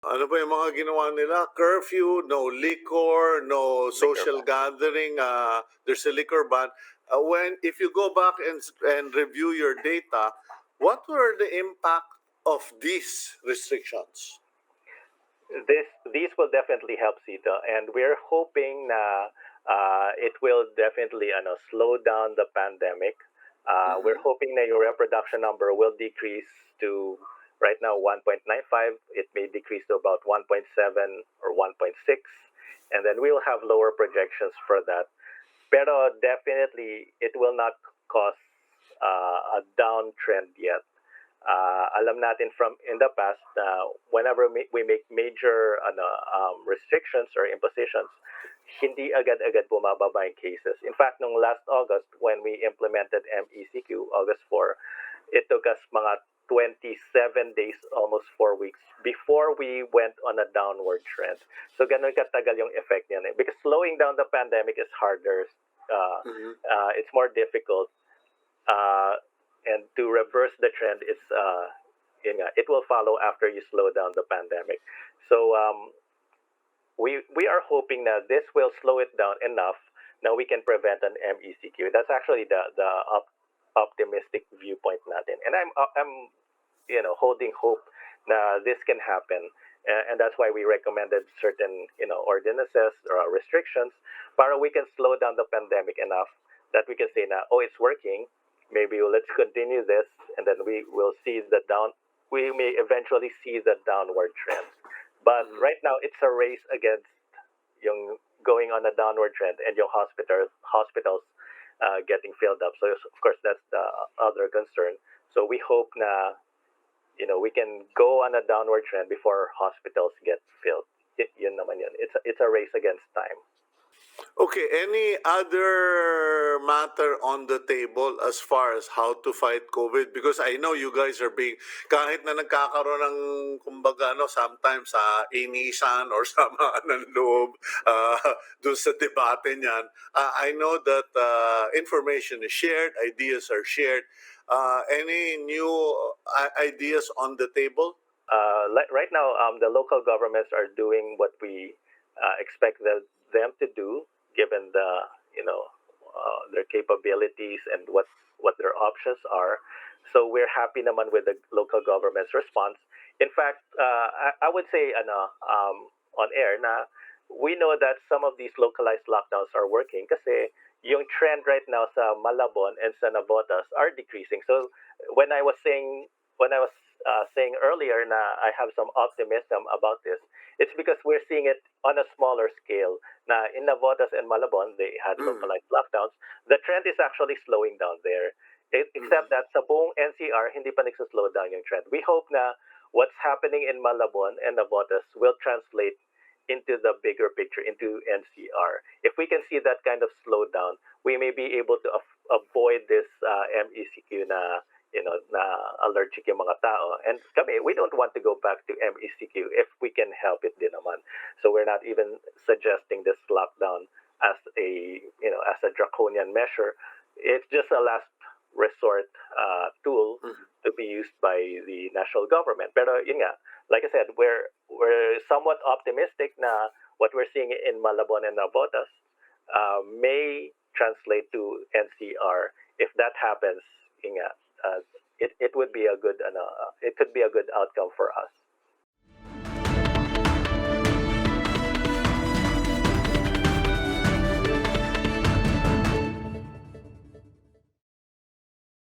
Ano ba yung mga ginawa nila? Curfew, no liquor, no Liquor social ban. gathering. There's a liquor ban. If you go back and review your data, what were the impact of these restrictions? These will definitely help Sita, and we're hoping na it will definitely slow down the pandemic. We're Mhm. hoping na your reproduction number will decrease to right now 1.95. It may decrease to about 1.7 or 1.6, and then we'll have lower projections for that. Pero definitely, it will not cause a downtrend yet. Alam natin from in the past na whenever we make major restrictions or impositions, hindi agad-agad bumababa yung cases. In fact, nung last August, when we implemented MECQ, August 4, it took us mga 27 days, almost 4 weeks, before we went on a downward trend. So ganun katagal yung effect niyan. Because slowing down the pandemic is harder. Mhm. It's more difficult. Uh, and to reverse the trend is it will follow after you slow down the pandemic. So we are hoping that this will slow it down enough. Now we can prevent an MECQ. That's actually the optimistic viewpoint natin. And I'm holding hope that this can happen. And that's why we recommended certain ordinances or restrictions para we can slow down the pandemic enough that we can say now, oh, it's working. Maybe let's continue this, and then we may eventually see the downward trend. But Mhm. right now, it's a race against yung going on a downward trend and yung hospitals getting filled up. So of course that's the other concern. So we hope na we can go on a downward trend before hospitals get filled. Yun naman yun. It's a race against time. Okay, any other matter on the table as far as how to fight COVID? Because I know you guys are being, kahit na nagkakaroon ng, kumbaga, sometimes sa inisan or sa mga ng loob, dun sa debate niyan, I know that information is shared, ideas are shared. Any new ideas on the table? Right now, the local governments are doing what we expect them to do, given their capabilities and what their options are. So we're happy naman with the local government's response. In fact, I would say on air na we know that some of these localized lockdowns are working kasi yung trend right now sa Malabon and sa Navotas are decreasing. So when I was saying when I was saying earlier na I have some optimism about this, it's because we're seeing it on a smaller scale. Na in Navotas and Malabon, they had Mm. localized lockdowns. The trend is actually slowing down there. Except Mm. that sa buong NCR, hindi pa nagsaslow down yung trend. We hope na what's happening in Malabon and Navotas will translate into the bigger picture, into NCR. If we can see that kind of slowdown, we may be able to avoid this MECQ na allergic yung mga tao. And kami, we don't want to go back to MECQ if we can help it din naman. So we're not even suggesting this lockdown as a draconian measure. It's just a last resort tool Mm. to be used by the national government. Pero yun nga, like I said, we're somewhat optimistic na what we're seeing in Malabon and Navotas may translate to NCR. If that happens, yun nga, it would be a good it could be a good outcome for us.